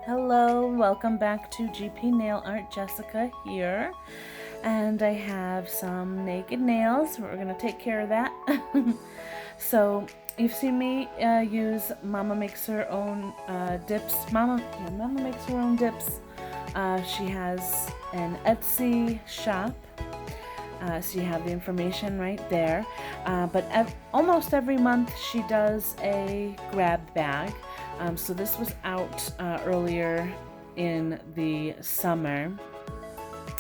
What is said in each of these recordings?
Hello, welcome back to GP Nail Art. Jessica here, and I have some naked nails. We're going to take care of that. So you've seen me use Mama Makes Her Own Dips. Mama Makes Her Own Dips. She has an Etsy shop. So you have the information right there. But almost every month she does a grab bag. So this was out earlier in the summer,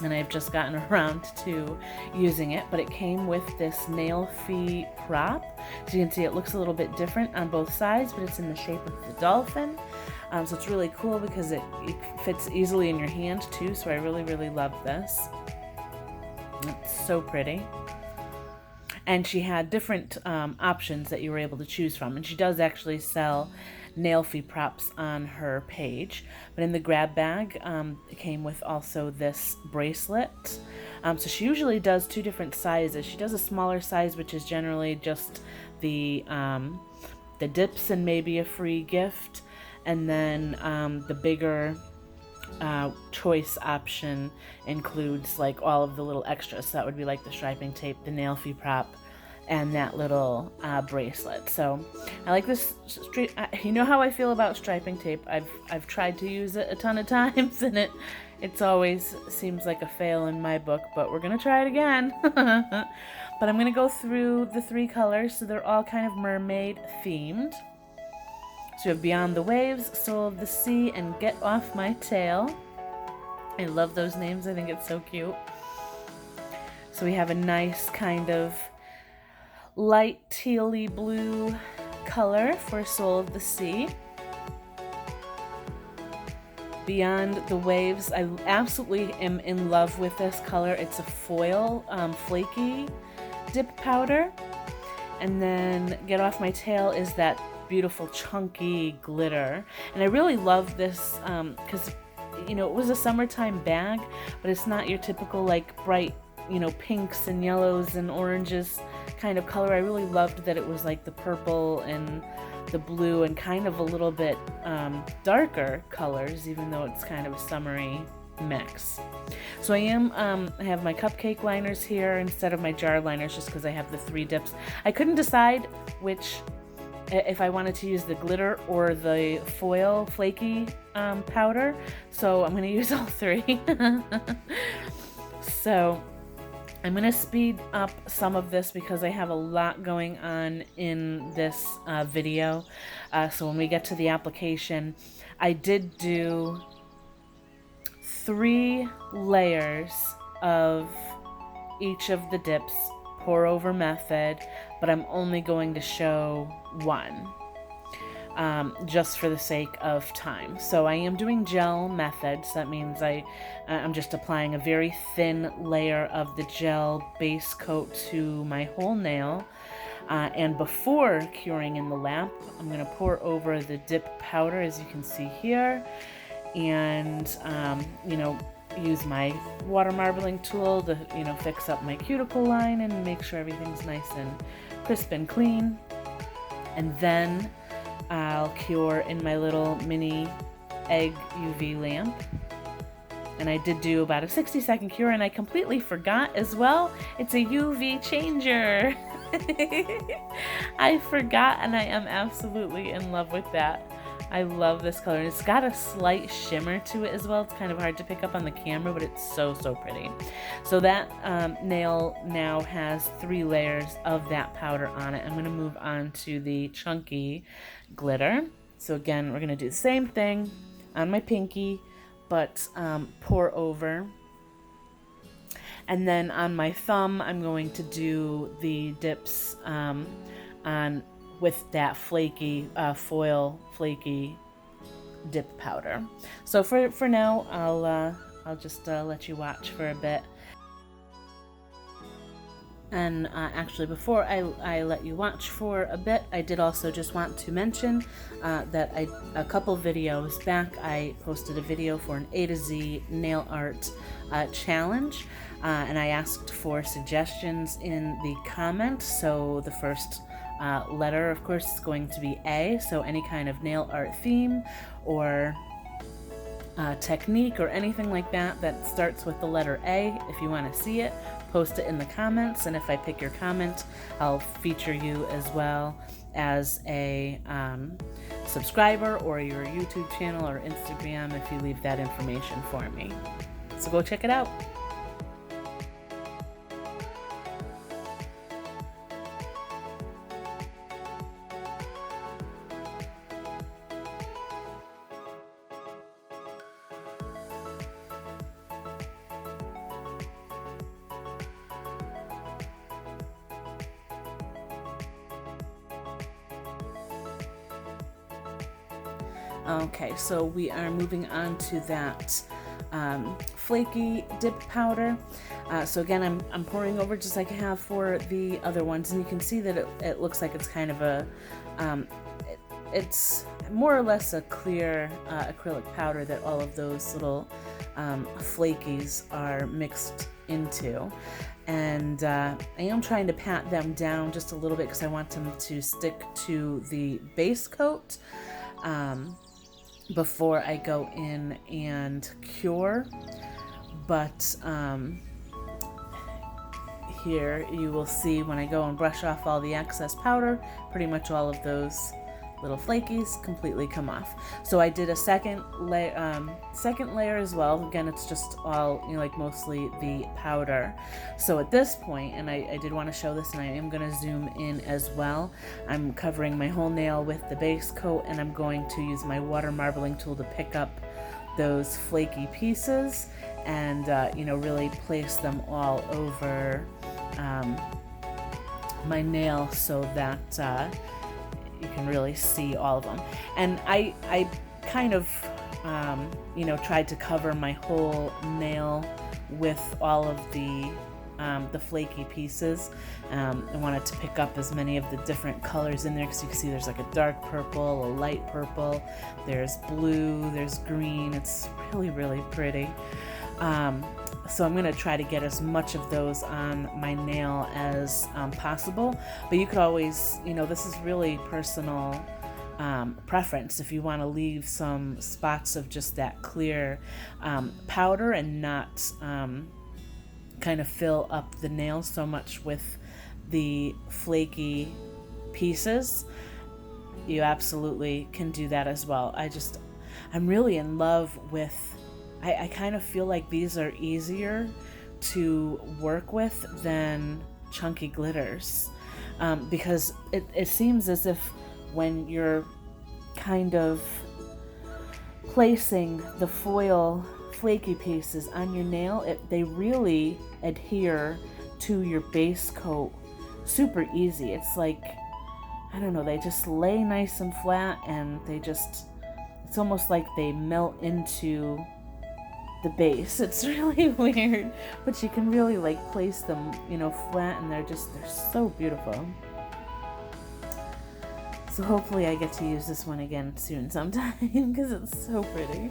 and I've just gotten around to using it, but it came with this nail fee prop. So you can see it looks a little bit different on both sides, but it's in the shape of the dolphin. So it's really cool because it fits easily in your hand too, so I really love this. It's so pretty. And she had different options that you were able to choose from, and she does actually sell nail fee props on her page. But in the grab bag, it came with also this bracelet. So she usually does two different sizes. She does a smaller size, which is generally just the dips and maybe a free gift, and then the bigger choice option includes like all of the little extras. So that would be like the striping tape, the nail fee prop, and that little bracelet. So I like this. You know how I feel about striping tape. I've tried to use it a ton of times, and it's always seems like a fail in my book. But we're gonna try it again. But I'm gonna go through the three colors, so they're all kind of mermaid themed. So we have Beyond the Waves, Soul of the Sea, and Get Off My Tail. I love those names. I think it's so cute. So we have a nice kind of light tealy blue color for Soul of the Sea. Beyond the Waves, I absolutely am in love with this color. It's a foil flaky dip powder. And then Get Off My Tail is that beautiful chunky glitter. And I really love this because you know, it was a summertime bag, but it's not your typical like bright, you know, pinks and yellows and oranges kind of color. I really loved that it was like the purple and the blue and kind of a little bit darker colors, even though it's kind of a summery mix. So I have my cupcake liners here instead of my jar liners, just because I have the three dips. I couldn't decide which, if I wanted to use the glitter or the foil flaky powder, so I'm going to use all three. So I'm going to speed up some of this because I have a lot going on in this video. So when we get to the application, I did do 3 layers of each of the dips, pour over method, but I'm only going to show one. Just for the sake of time. So I am doing gel method, so that means I'm just applying a very thin layer of the gel base coat to my whole nail. And before curing in the lamp, I'm going to pour over the dip powder, as you can see here, and you know, use my water marbling tool to, you know, fix up my cuticle line and make sure everything's nice and crisp and clean. And then I'll cure in my little mini egg UV lamp. And I did do about a 60-second cure, and I completely forgot as well, it's a UV changer. I forgot, and I am absolutely in love with that. I love this color, and it's got a slight shimmer to it as well. It's kind of hard to pick up on the camera, but it's so pretty. So that nail now has 3 layers of that powder on it. I'm going to move on to the chunky glitter. So again, we're going to do the same thing on my pinky, but pour over. And then on my thumb, I'm going to do the dips on with that flaky foil flaky dip powder. So for now, I'll just let you watch for a bit. And actually, before I let you watch for a bit, I did also just want to mention that a couple videos back, I posted a video for an A to Z nail art challenge, and I asked for suggestions in the comments. So the first letter, of course, is going to be A, so any kind of nail art theme or technique or anything like that that starts with the letter A. If you want to see it, post it in the comments, and if I pick your comment, I'll feature you as well as a subscriber, or your YouTube channel or Instagram if you leave that information for me. So go check it out. Okay, so we are moving on to that flaky dip powder. So again, I'm pouring over just like I have for the other ones, and you can see that it looks like it's kind of a, it's more or less a clear acrylic powder that all of those little flakies are mixed into. And I am trying to pat them down just a little bit because I want them to stick to the base coat before I go in and cure. But here you will see when I go and brush off all the excess powder, pretty much all of those little flakies completely come off. So I did a second layer as well. Again, it's just all, you know, like mostly the powder. So at this point, and I did want to show this, and I am going to zoom in as well, I'm covering my whole nail with the base coat, and I'm going to use my water marbling tool to pick up those flaky pieces and you know, really place them all over my nail so that you can really see all of them. And I kind of you know, tried to cover my whole nail with all of the flaky pieces. I wanted to pick up as many of the different colors in there, because you can see there's like a dark purple, a light purple, there's blue, there's green. It's really, really pretty. So I'm going to try to get as much of those on my nail as possible. But you could always, you know, this is really personal preference. If you want to leave some spots of just that clear powder and not kind of fill up the nail so much with the flaky pieces, you absolutely can do that as well. I'm really in love with, I kind of feel like these are easier to work with than chunky glitters, because it seems as if when you're kind of placing the foil flaky pieces on your nail, they really adhere to your base coat super easy. It's like, I don't know, they just lay nice and flat, and it's almost like they melt into the base. It's really weird, but you can really like place them, you know, flat, and they're so beautiful. So hopefully I get to use this one again soon sometime because it's so pretty.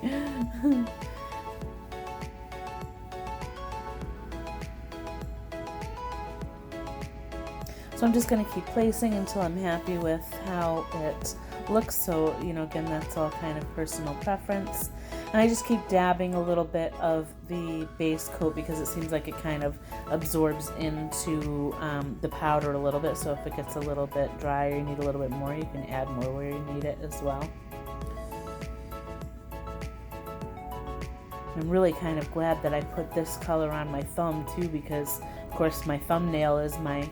So I'm just going to keep placing until I'm happy with how it looks. So, you know, again, that's all kind of personal preference. And I just keep dabbing a little bit of the base coat because it seems like it kind of absorbs into the powder a little bit. So if it gets a little bit dry or you need a little bit more, you can add more where you need it as well. I'm really kind of glad that I put this color on my thumb too, because of course my thumbnail is my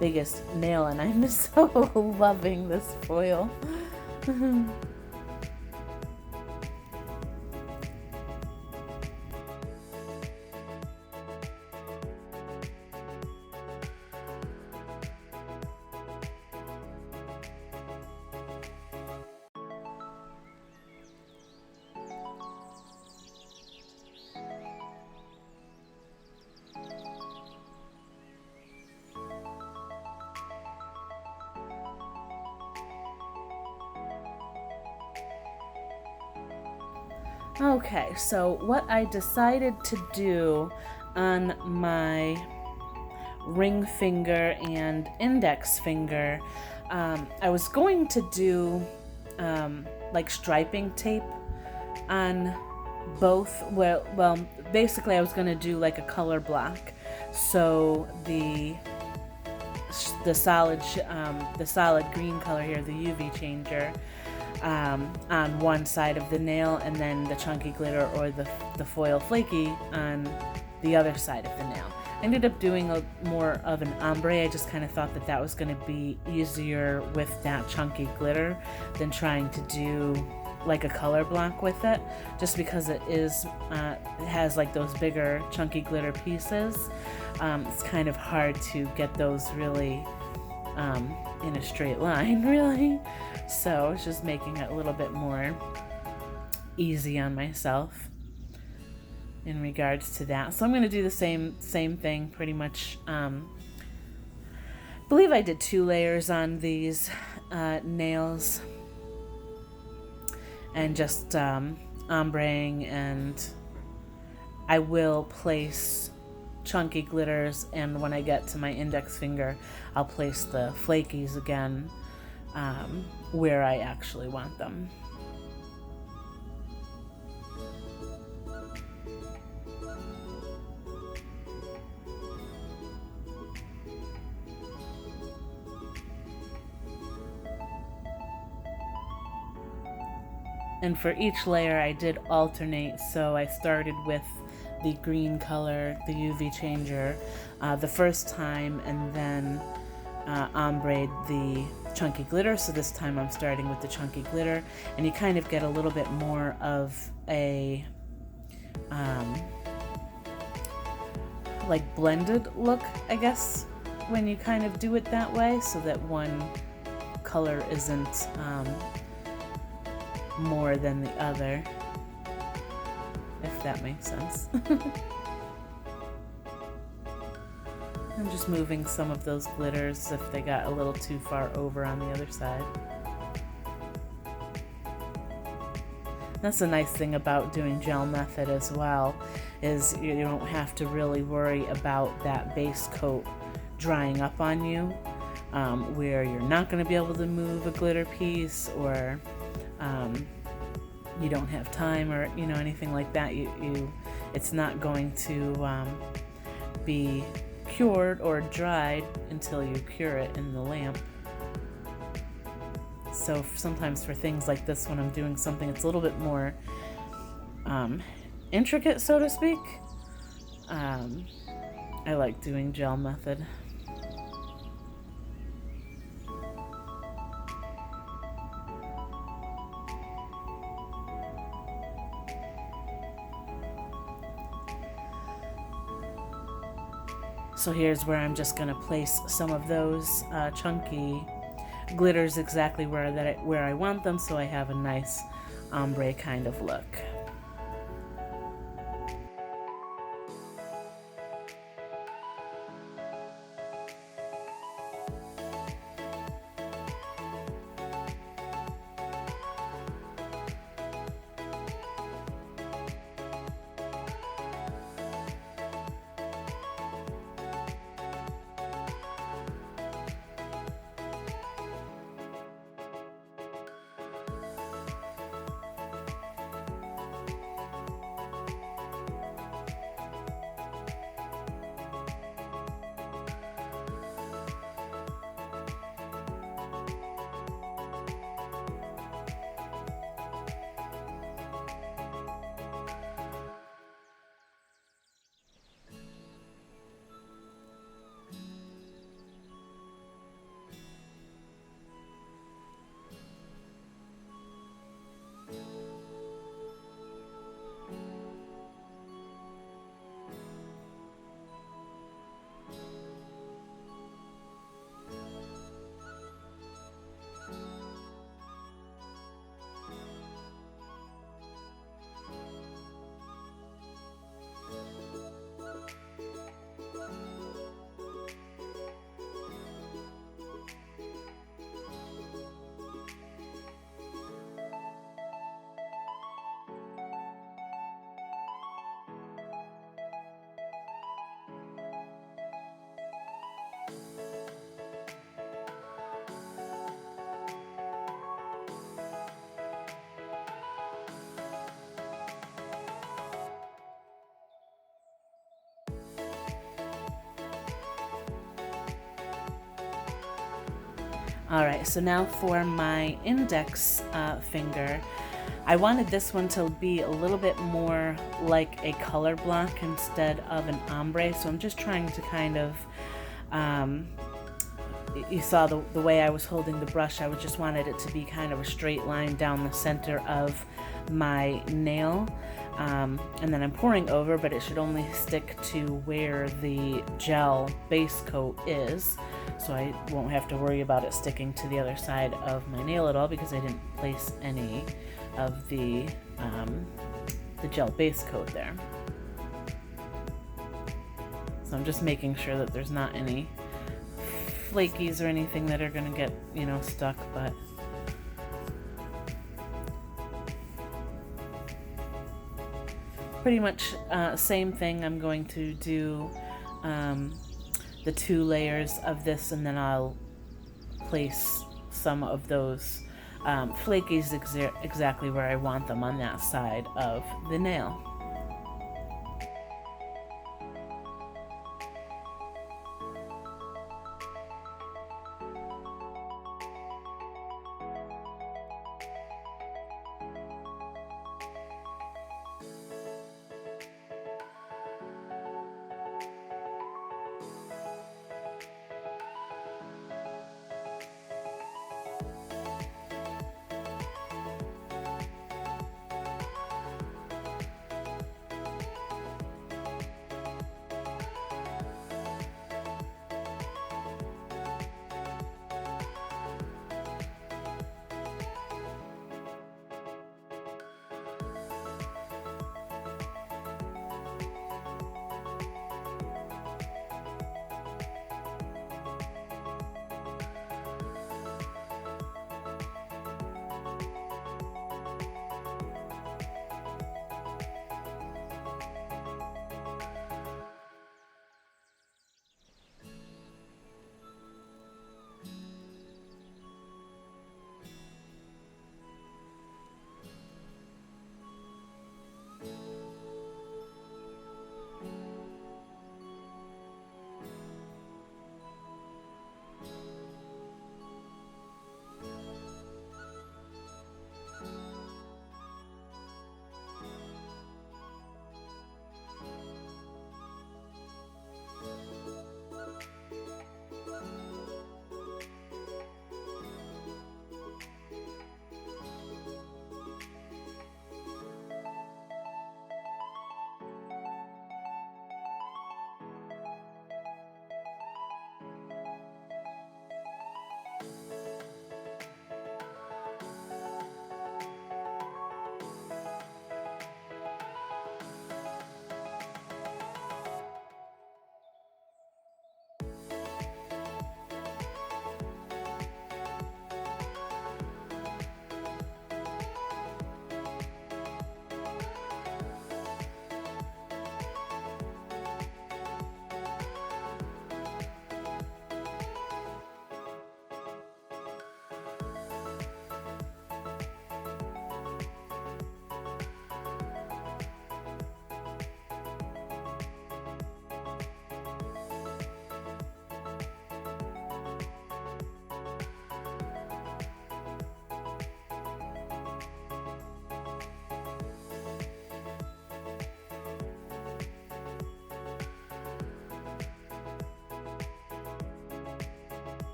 biggest nail, and I'm so loving this foil. Okay, so what I decided to do on my ring finger and index finger, I was going to do like striping tape on both. Well, basically I was going to do like a color block. So the solid green color here, the UV changer, on one side of the nail, and then the chunky glitter or the foil flaky on the other side of the nail. I ended up doing more of an ombre. I just kind of thought that was going to be easier with that chunky glitter than trying to do like a color block with it, just because it has like those bigger chunky glitter pieces. It's kind of hard to get those really in a straight line, really. So it's just making it a little bit more easy on myself in regards to that. So I'm going to do the same thing pretty much. I believe I did 2 layers on these nails, and just ombreing, and I will place chunky glitters, and when I get to my index finger I'll place the flakies again where I actually want them. And for each layer I did alternate, so I started with the green color, the UV changer, the first time, and then ombre the chunky glitter. So this time I'm starting with the chunky glitter, and you kind of get a little bit more of a like blended look, I guess, when you kind of do it that way, so that one color isn't more than the other, if that makes sense. I'm just moving some of those glitters if they got a little too far over on the other side. That's a nice thing about doing gel method as well, is you don't have to really worry about that base coat drying up on you, where you're not going to be able to move a glitter piece, or you don't have time, or anything like that. It's not going to be cured or dried until you cure it in the lamp. So sometimes for things like this, when I'm doing something that's a little bit more intricate, so to speak, I like doing gel method. So here's where I'm just going to place some of those chunky glitters exactly where I want them, so I have a nice ombre kind of look. Alright, so now for my index finger, I wanted this one to be a little bit more like a color block instead of an ombre, so I'm just trying to kind of, you saw the way I was holding the brush, I just wanted it to be kind of a straight line down the center of my nail, and then I'm pouring over, but it should only stick to where the gel base coat is, so I won't have to worry about it sticking to the other side of my nail at all because I didn't place any of the gel base coat there. So I'm just making sure that there's not any flakies or anything that are going to get, you know, stuck, but pretty much same thing. I'm going to do the 2 layers of this, and then I'll place some of those flakies exactly where I want them on that side of the nail.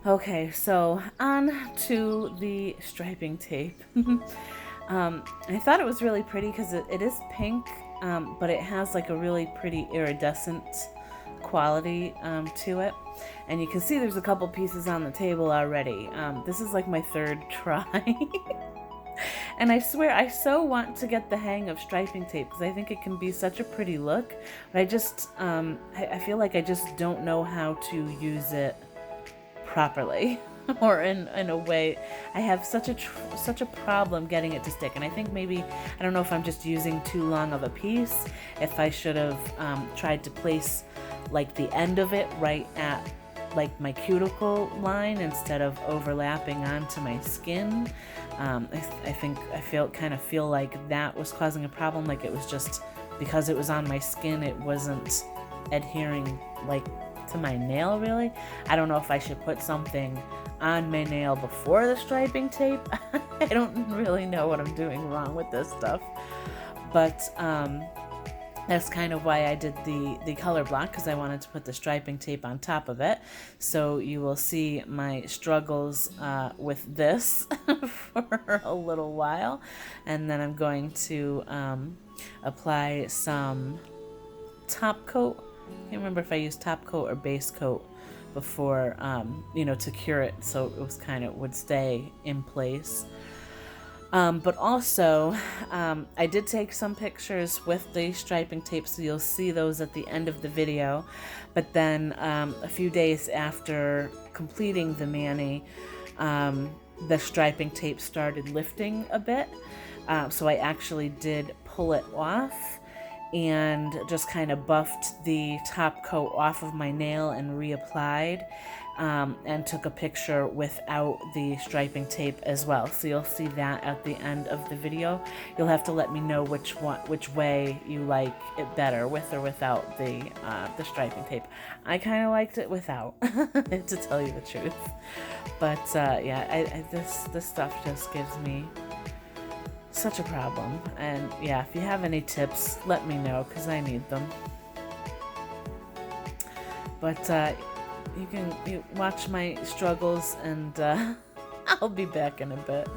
Okay, so on to the striping tape. I thought it was really pretty because it is pink, but it has like a really pretty iridescent quality to it. And you can see there's a couple pieces on the table already. This is like my third try. And I swear I so want to get the hang of striping tape because I think it can be such a pretty look. But I just, I feel like I just don't know how to use it properly or in a way. I have such a problem getting it to stick, and I think maybe, I don't know if I'm just using too long of a piece, if I should have tried to place like the end of it right at like my cuticle line instead of overlapping onto my skin. I feel like that was causing a problem, like it was just because it was on my skin, it wasn't adhering like to my nail really. I don't know if I should put something on my nail before the striping tape. I don't really know what I'm doing wrong with this stuff, but that's kind of why I did the color block, because I wanted to put the striping tape on top of it. So you will see my struggles with this for a little while, and then I'm going to apply some top coat. I can't remember if I used top coat or base coat before, to cure it so it was would stay in place. But also, I did take some pictures with the striping tape, so you'll see those at the end of the video. But then a few days after completing the mani, the striping tape started lifting a bit. So I actually did pull it off and just kind of buffed the top coat off of my nail and reapplied, and took a picture without the striping tape as well. So you'll see that at the end of the video. You'll have to let me know which way you like it better, with or without the striping tape. I kind of liked it without, to tell you the truth. But this stuff just gives me such a problem. And yeah, if you have any tips, let me know, because I need them. But you can watch my struggles, and I'll be back in a bit.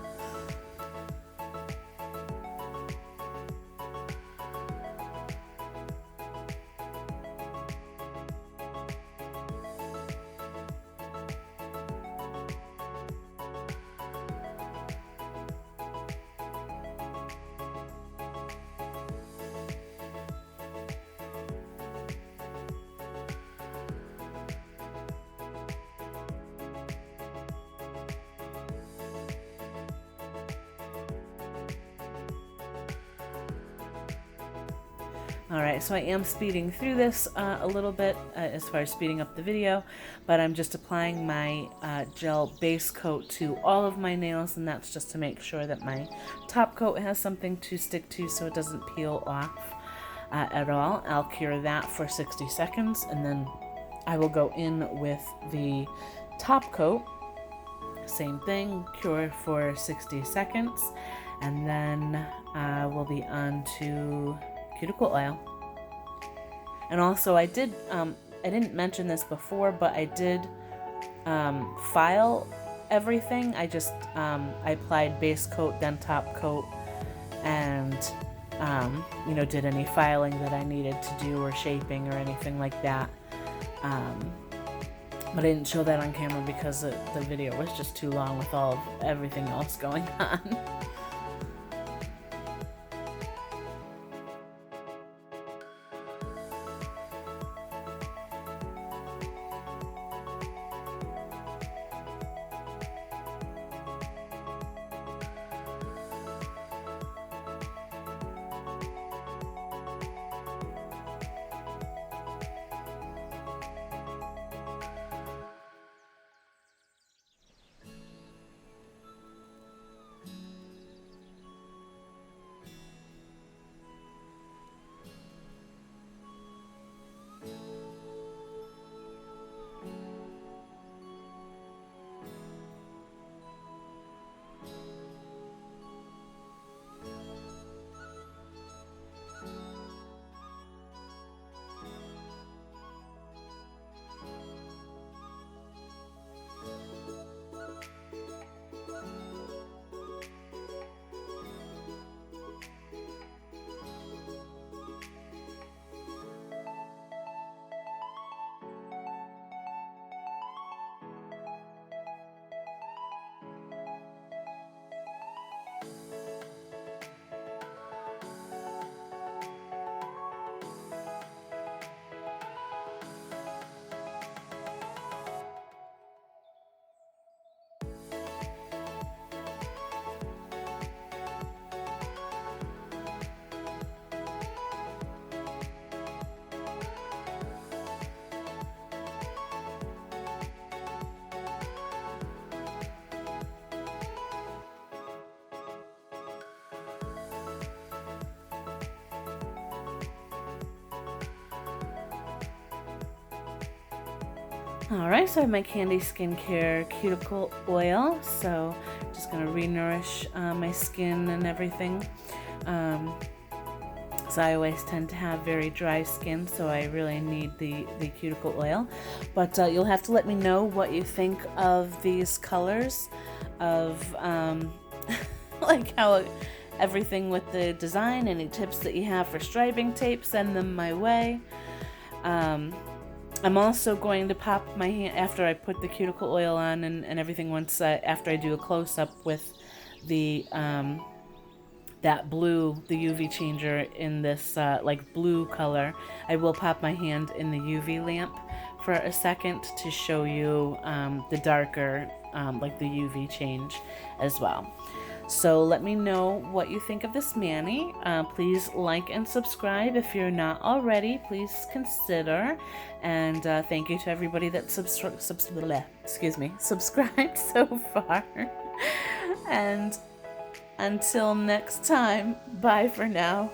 Alright, so I am speeding through this a little bit as far as speeding up the video, but I'm just applying my gel base coat to all of my nails, and that's just to make sure that my top coat has something to stick to so it doesn't peel off at all. I'll cure that for 60 seconds, and then I will go in with the top coat. Same thing, cure for 60 seconds, and then we'll be on to cuticle oil. And also I didn't mention this before, but I did file everything. I applied base coat, then top coat, and did any filing that I needed to do, or shaping or anything like that. But I didn't show that on camera because the video was just too long with everything else going on. Alright, so I have my Candi Skin Care Cuticle Oil, so just going to re-nourish my skin and everything. So I always tend to have very dry skin, so I really need the cuticle oil. But you'll have to let me know what you think of these colors, of like how everything with the design. Any tips that you have for striping tape, send them my way. I'm also going to pop my hand after I put the cuticle oil on and everything, once after I do a close-up with the that blue, the UV changer in this like blue color. I will pop my hand in the UV lamp for a second to show you the darker, like the UV change as well. So let me know what you think of this mani. Please like and subscribe if you're not already. Please consider. And thank you to everybody that subscribed so far. And until next time, bye for now.